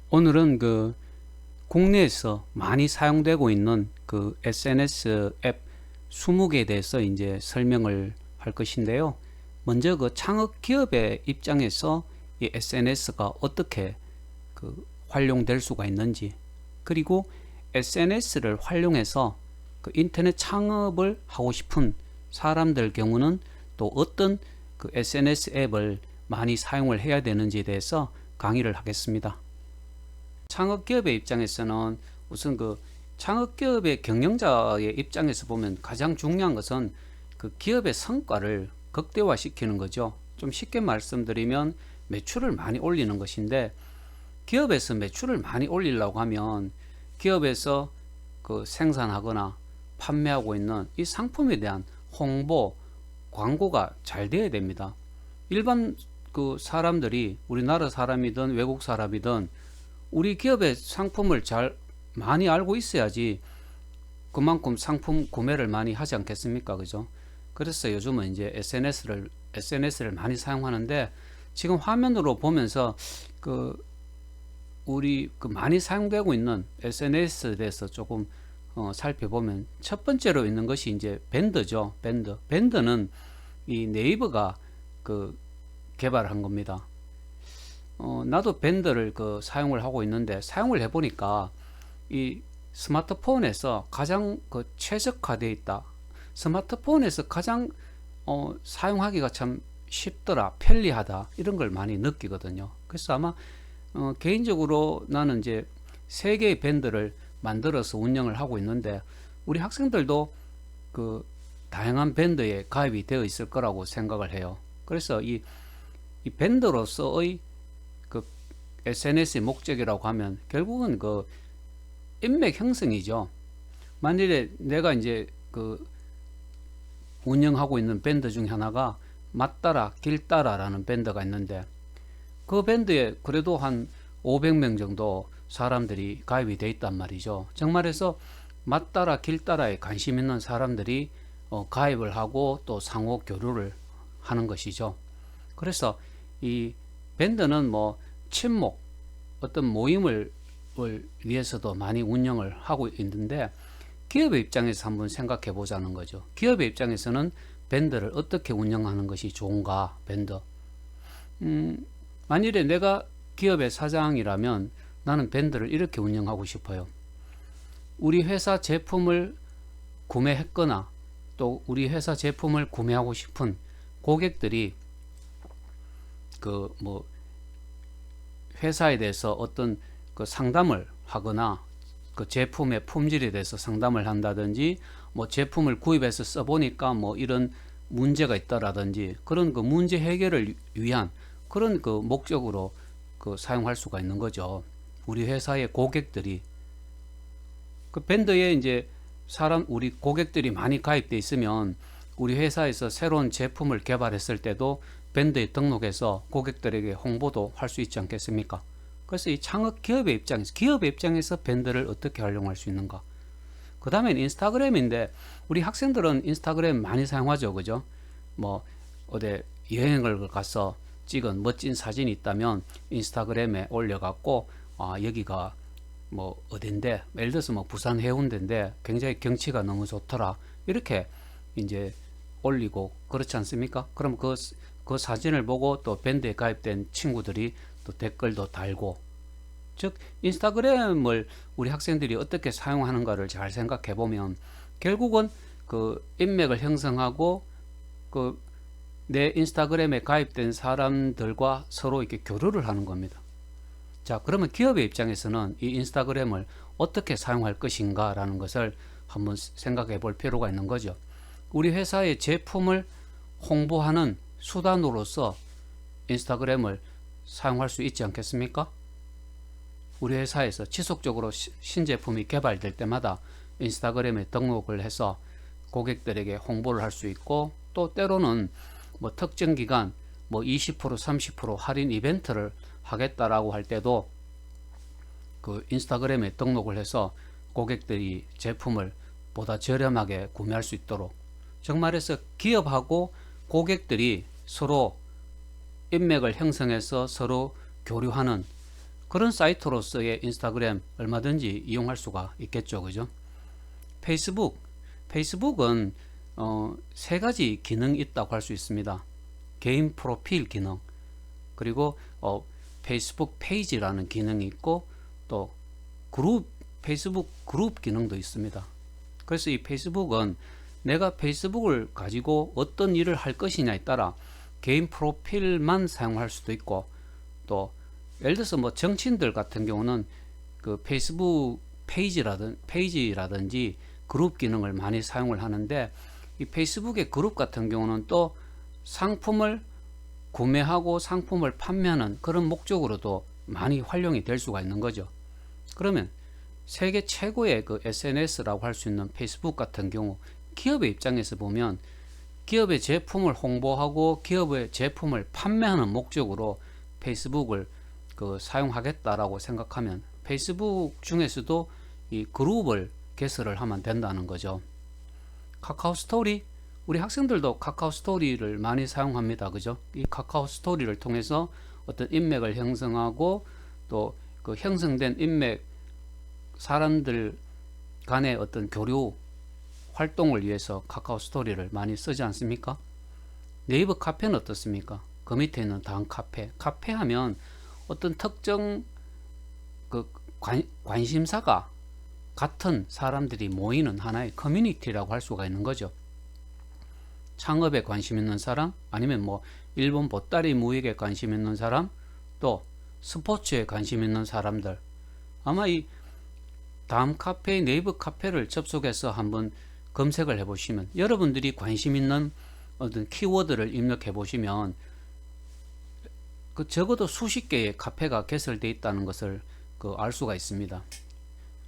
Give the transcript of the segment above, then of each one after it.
오늘은 국내에서 많이 사용되고 있는 SNS 앱 20개에 대해서 이제 설명을 할 것인데요. 먼저 창업 기업의 입장에서 이 SNS가 어떻게 활용될 수가 있는지, 그리고 SNS를 활용해서 인터넷 창업을 하고 싶은 사람들 경우는 또 어떤 SNS 앱을 많이 사용을 해야 되는지에 대해서 강의를 하겠습니다. 창업기업의 입장에서는 우선 창업기업의 경영자의 입장에서 보면 가장 중요한 것은 기업의 성과를 극대화시키는 거죠. 좀 쉽게 말씀드리면 매출을 많이 올리는 것인데, 기업에서 매출을 많이 올리려고 하면 기업에서 생산하거나 판매하고 있는 이 상품에 대한 홍보, 광고가 잘 돼야 됩니다. 일반 사람들이, 우리나라 사람이든 외국 사람이든 우리 기업의 상품을 많이 알고 있어야지 그만큼 상품 구매를 많이 하지 않겠습니까? 그죠? 그래서 요즘은 이제 SNS를 많이 사용하는데, 지금 화면으로 보면서 우리 많이 사용되고 있는 SNS에 대해서 조금 살펴보면, 첫 번째로 있는 것이 이제 밴더죠. 밴더는 이 네이버가 개발한 겁니다. 나도 밴더를 사용을 하고 있는데, 사용을 해보니까 이 스마트폰에서 가장 최적화되어 있다. 스마트폰에서 가장 사용하기가 참 쉽더라, 편리하다, 이런 걸 많이 느끼거든요. 그래서 아마 개인적으로 나는 이제 3개의 밴드를 만들어서 운영을 하고 있는데, 우리 학생들도 다양한 밴드에 가입이 되어 있을 거라고 생각을 해요. 그래서 이 밴드로서의 SNS의 목적이라고 하면 결국은 인맥 형성이죠. 만일에 내가 이제 운영하고 있는 밴드 중에 하나가 맞따라 길따라라는 밴드가 있는데, 그 밴드에 그래도 한 500명 정도 사람들이 가입이 돼 있단 말이죠. 정말해서 맞따라 길따라에 관심 있는 사람들이 가입을 하고 또 상호 교류를 하는 것이죠. 그래서 이 밴드는 친목, 어떤 모임을 위해서도 많이 운영을 하고 있는데, 기업의 입장에서 한번 생각해 보자는 거죠. 기업의 입장에서는 밴드를 어떻게 운영하는 것이 좋은가. 밴드, 만일에 내가 기업의 사장이라면 나는 밴드를 이렇게 운영하고 싶어요. 우리 회사 제품을 구매했거나 또 우리 회사 제품을 구매하고 싶은 고객들이 회사에 대해서 어떤 상담을 하거나 제품의 품질에 대해서 상담을 한다든지, 제품을 구입해서 써보니까 이런 문제가 있다라든지, 그런 문제 해결을 위한 그런 목적으로 사용할 수가 있는 거죠. 우리 회사의 고객들이 밴드에 이제 우리 고객들이 많이 가입돼 있으면, 우리 회사에서 새로운 제품을 개발했을 때도 밴드에 등록해서 고객들에게 홍보도 할 수 있지 않겠습니까? 그래서 이 창업 기업의 입장에서 밴드를 어떻게 활용할 수 있는가. 그 다음엔 인스타그램인데, 우리 학생들은 인스타그램 많이 사용하죠. 그죠? 어디 여행을 가서 찍은 멋진 사진이 있다면 인스타그램에 올려갖고, 여기가 어딘데, 예를 들어서 부산 해운대인데 굉장히 경치가 너무 좋더라, 이렇게 이제 올리고 그렇지 않습니까? 그럼 그 사진을 보고 또 밴드에 가입된 친구들이 또 댓글도 달고, 즉 인스타그램을 우리 학생들이 어떻게 사용하는가를 잘 생각해 보면, 결국은 인맥을 형성하고 내 인스타그램에 가입된 사람들과 서로 이렇게 교류를 하는 겁니다. 자, 그러면 기업의 입장에서는 이 인스타그램을 어떻게 사용할 것인가 라는 것을 한번 생각해 볼 필요가 있는 거죠. 우리 회사의 제품을 홍보하는 수단으로서 인스타그램을 사용할 수 있지 않겠습니까? 우리 회사에서 지속적으로 신제품이 개발될 때마다 인스타그램에 등록을 해서 고객들에게 홍보를 할 수 있고, 또 때로는 특정 기간 20% 30% 할인 이벤트를 하겠다라고 할 때도 인스타그램에 등록을 해서 고객들이 제품을 보다 저렴하게 구매할 수 있도록, 정말해서 기업하고 고객들이 서로 인맥을 형성해서 서로 교류하는 그런 사이트로서의 인스타그램 얼마든지 이용할 수가 있겠죠. 그죠? 페이스북은 세 가지 기능이 있다고 할 수 있습니다. 개인 프로필 기능, 그리고 페이스북 페이지라는 기능이 있고, 또 페이스북 그룹 기능도 있습니다. 그래서 이 페이스북은 내가 페이스북을 가지고 어떤 일을 할 것이냐에 따라 개인 프로필만 사용할 수도 있고, 또 예를 들어서 뭐 정치인들 같은 경우는 그 페이스북 페이지라든지 그룹 기능을 많이 사용을 하는데, 이 페이스북의 그룹 같은 경우는 또 상품을 구매하고 상품을 판매하는 그런 목적으로도 많이 활용이 될 수가 있는 거죠. 그러면 세계 최고의 그 SNS라고 할 수 있는 페이스북 같은 경우, 기업의 입장에서 보면 기업의 제품을 홍보하고 기업의 제품을 판매하는 목적으로 페이스북을 사용하겠다라고 생각하면 페이스북 중에서도 이 그룹을 개설을 하면 된다는 거죠. 카카오 스토리, 우리 학생들도 카카오 스토리를 많이 사용합니다. 그죠? 이 카카오 스토리를 통해서 어떤 인맥을 형성하고, 또 그 형성된 인맥, 사람들 간의 어떤 교류 활동을 위해서 카카오 스토리를 많이 쓰지 않습니까? 네이버 카페는 어떻습니까? 그 밑에 있는 다음 카페 하면 어떤 특정 그 관심사가 같은 사람들이 모이는 하나의 커뮤니티라고 할 수가 있는 거죠. 창업에 관심 있는 사람, 아니면 뭐 일본 보따리 무역에 관심 있는 사람, 또 스포츠에 관심 있는 사람들, 아마 이 다음 카페, 네이버 카페를 접속해서 한번 검색을 해보시면, 여러분들이 관심 있는 어떤 키워드를 입력해 보시면 그 적어도 수십 개의 카페가 개설되어 있다는 것을 알 수가 있습니다.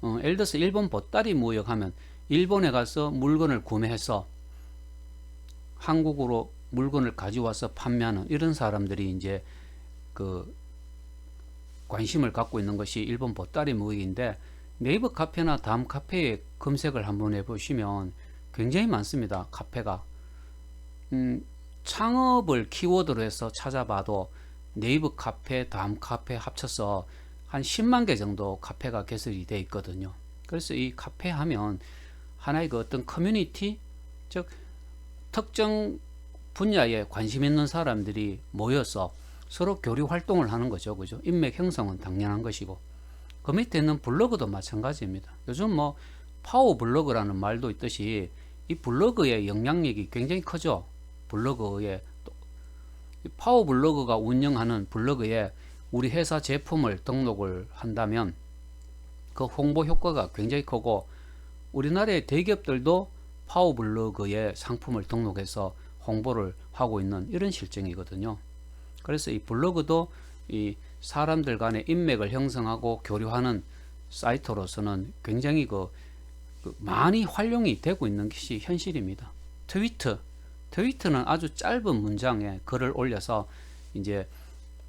예를 들어서 일본 보따리 무역 하면 일본에 가서 물건을 구매해서 한국으로 물건을 가져와서 판매하는 이런 사람들이 이제 그 관심을 갖고 있는 것이 일본 보따리 무역인데, 네이버 카페나 다음 카페에 검색을 한번 해보시면 굉장히 많습니다. 카페가 창업을 키워드로 해서 찾아봐도 네이버 카페, 다음 카페 합쳐서 한 10만 개 정도 카페가 개설이 되어 있거든요. 그래서 이 카페 하면 하나의 그 어떤 커뮤니티, 즉 특정 분야에 관심 있는 사람들이 모여서 서로 교류 활동을 하는 거죠. 그죠? 인맥 형성은 당연한 것이고, 그 밑에 있는 블로그도 마찬가지입니다. 요즘 뭐 파워 블로그라는 말도 있듯이 이 블로그의 영향력이 굉장히 크죠. 블로그에 파워 블로그가 운영하는 블로그에 우리 회사 제품을 등록을 한다면 그 홍보 효과가 굉장히 크고, 우리나라의 대기업들도 파워 블로그에 상품을 등록해서 홍보를 하고 있는 이런 실정이거든요. 그래서 이 블로그도 이 사람들 간의 인맥을 형성하고 교류하는 사이트로서는 굉장히 많이 활용이 되고 있는 것이 현실입니다. 트위터는 아주 짧은 문장에 글을 올려서 이제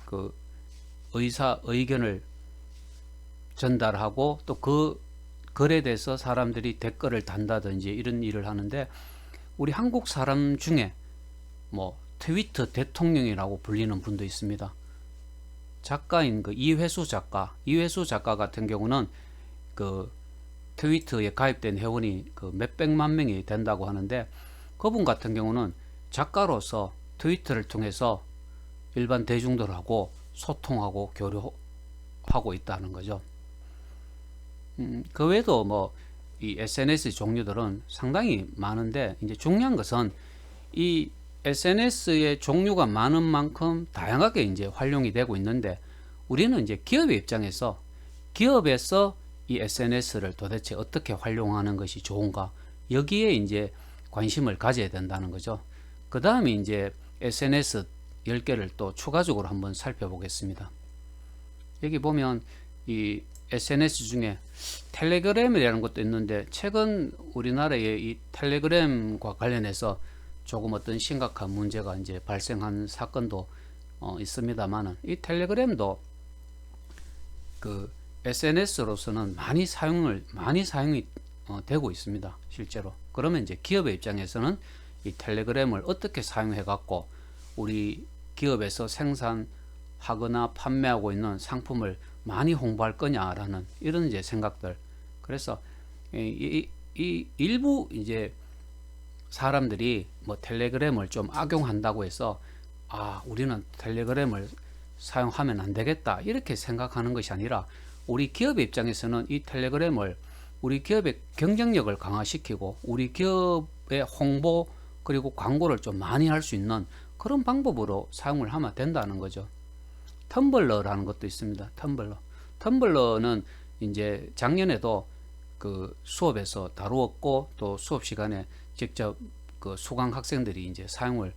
그 의견을 전달하고, 또 그 글에 대해서 사람들이 댓글을 단다든지 이런 일을 하는데, 우리 한국 사람 중에 뭐 트위터 대통령이라고 불리는 분도 있습니다. 작가인 이회수 작가 같은 경우는 그 트위터에 가입된 회원이 몇백만 명이 된다고 하는데, 그분 같은 경우는 작가로서 트위터를 통해서 일반 대중들하고 소통하고 교류하고 있다는 거죠. 그 외에도 뭐 이 SNS 종류들은 상당히 많은데, 이제 중요한 것은 이 SNS의 종류가 많은 만큼 다양하게 이제 활용이 되고 있는데, 우리는 이제 기업의 입장에서 기업에서 이 SNS를 도대체 어떻게 활용하는 것이 좋은가, 여기에 이제 관심을 가져야 된다는 거죠. 그 다음에 이제 SNS 10개를 또 추가적으로 한번 살펴보겠습니다. 여기 보면 이 SNS 중에 텔레그램이라는 것도 있는데, 최근 우리나라에 이 텔레그램과 관련해서 조금 어떤 심각한 문제가 이제 발생한 사건도 있습니다만은, 이 텔레그램도 그 SNS로서는 많이 사용이 되고 있습니다. 실제로. 그러면 이제 기업의 입장에서는 이 텔레그램을 어떻게 사용해 갖고 우리 기업에서 생산하고 하거나 판매하고 있는 상품을 많이 홍보할 거냐라는 이런 이제 생각들. 그래서 이 일부 이제 사람들이 뭐 텔레그램을 좀 악용한다고 해서 우리는 텔레그램을 사용하면 안 되겠다 이렇게 생각하는 것이 아니라, 우리 기업의 입장에서는 이 텔레그램을 우리 기업의 경쟁력을 강화시키고 우리 기업의 홍보 그리고 광고를 좀 많이 할 수 있는 그런 방법으로 사용을 하면 된다는 거죠. 텀블러라는 것도 있습니다. 텀블러는 이제 작년에도 그 수업에서 다루었고, 또 수업 시간에 직접 그 수강 학생들이 이제 사용을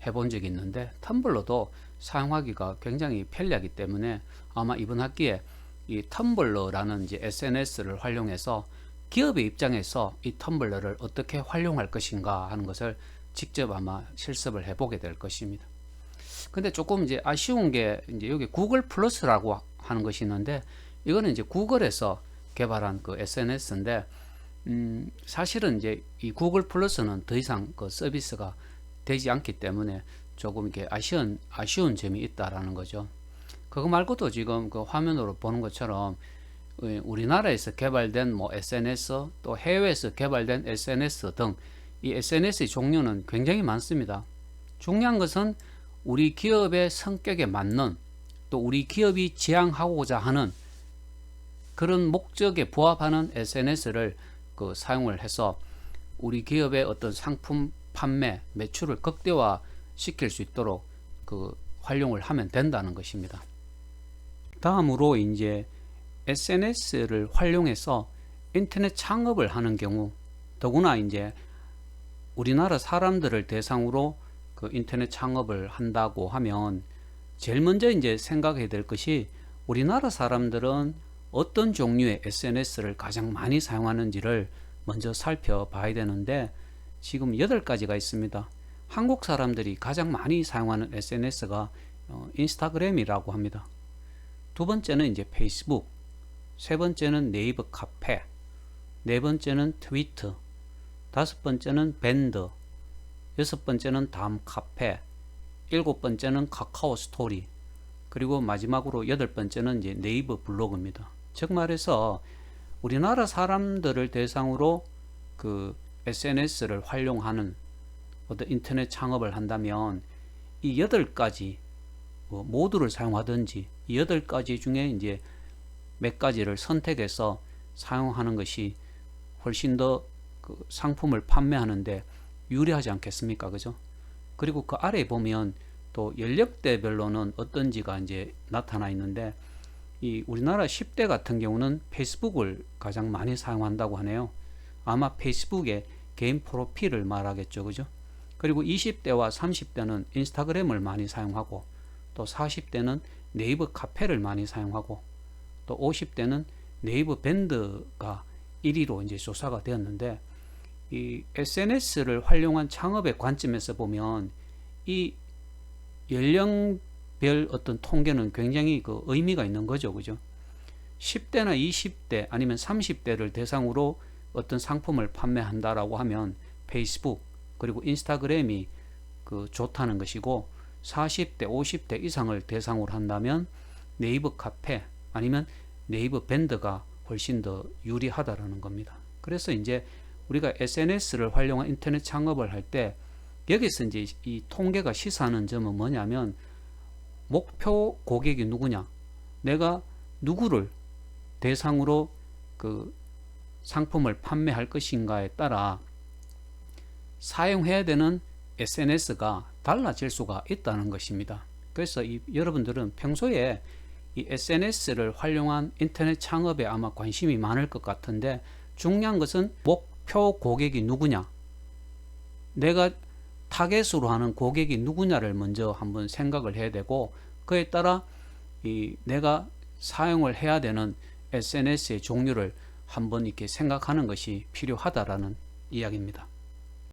해본 적이 있는데, 텀블러도 사용하기가 굉장히 편리하기 때문에 아마 이번 학기에 이 텀블러라는 이제 SNS를 활용해서 기업의 입장에서 이 텀블러를 어떻게 활용할 것인가 하는 것을 직접 아마 실습을 해보게 될 것입니다. 근데 조금 이제 아쉬운 게, 이제 여기 구글 플러스라고 하는 것이 있는데, 이거는 이제 구글에서 개발한 그 SNS인데, 사실은 이제 이 구글 플러스는 더 이상 그 서비스가 되지 않기 때문에 조금 이렇게 아쉬운 점이 있다라는 거죠. 그거 말고도 지금 그 화면으로 보는 것처럼 우리나라에서 개발된 뭐 SNS, 또 해외에서 개발된 SNS 등 이 SNS의 종류는 굉장히 많습니다. 중요한 것은 우리 기업의 성격에 맞는, 또 우리 기업이 지향하고자 하는 그런 목적에 부합하는 SNS를 그 사용을 해서 우리 기업의 어떤 상품 판매, 매출을 극대화 시킬 수 있도록 그 활용을 하면 된다는 것입니다. 다음으로 이제 SNS를 활용해서 인터넷 창업을 하는 경우, 더구나 이제 우리나라 사람들을 대상으로 그 인터넷 창업을 한다고 하면 제일 먼저 이제 생각해야 될 것이, 우리나라 사람들은 어떤 종류의 SNS를 가장 많이 사용하는지를 먼저 살펴봐야 되는데, 지금 8가지가 있습니다. 한국 사람들이 가장 많이 사용하는 SNS가 인스타그램이라고 합니다. 두 번째는 이제 페이스북, 세 번째는 네이버 카페, 네 번째는 트위터, 다섯 번째는 밴드, 여섯 번째는 다음 카페, 일곱 번째는 카카오 스토리, 그리고 마지막으로 여덟 번째는 이제 네이버 블로그입니다. 즉 말해서 우리나라 사람들을 대상으로 그 SNS를 활용하는 어떤 인터넷 창업을 한다면 이 8가지 모두를 사용하든지 이 8가지 중에 이제 몇 가지를 선택해서 사용하는 것이 훨씬 더 그 상품을 판매하는데 유리하지 않겠습니까? 그죠? 그리고 그 아래에 보면 또 연령대별로는 어떤지가 이제 나타나 있는데, 이 우리나라 10대 같은 경우는 페이스북을 가장 많이 사용한다고 하네요. 아마 페이스북의 개인 프로필을 말하겠죠. 그죠? 그리고 20대와 30대는 인스타그램을 많이 사용하고, 또 40대는 네이버 카페를 많이 사용하고, 또 50대는 네이버 밴드가 1위로 이제 조사가 되었는데, 이 SNS를 활용한 창업의 관점에서 보면 이 연령별 어떤 통계는 굉장히 그 의미가 있는 거죠. 그죠? 10대나 20대 아니면 30대를 대상으로 어떤 상품을 판매한다라고 하면 페이스북 그리고 인스타그램이 그 좋다는 것이고, 40대, 50대 이상을 대상으로 한다면 네이버 카페 아니면 네이버 밴드가 훨씬 더 유리하다라는 겁니다. 그래서 이제 우리가 SNS를 활용한 인터넷 창업을 할 때 여기서 이제 이 통계가 시사하는 점은 뭐냐면, 목표 고객이 누구냐, 내가 누구를 대상으로 그 상품을 판매할 것인가에 따라 사용해야 되는 SNS가 달라질 수가 있다는 것입니다. 그래서 여러분들은 평소에 이 SNS를 활용한 인터넷 창업에 아마 관심이 많을 것 같은데, 중요한 것은 목표 고객이 누구냐, 내가 타겟으로 하는 고객이 누구냐를 먼저 한번 생각을 해야 되고, 그에 따라 내가 사용을 해야 되는 SNS의 종류를 한번 이렇게 생각하는 것이 필요하다라는 이야기입니다.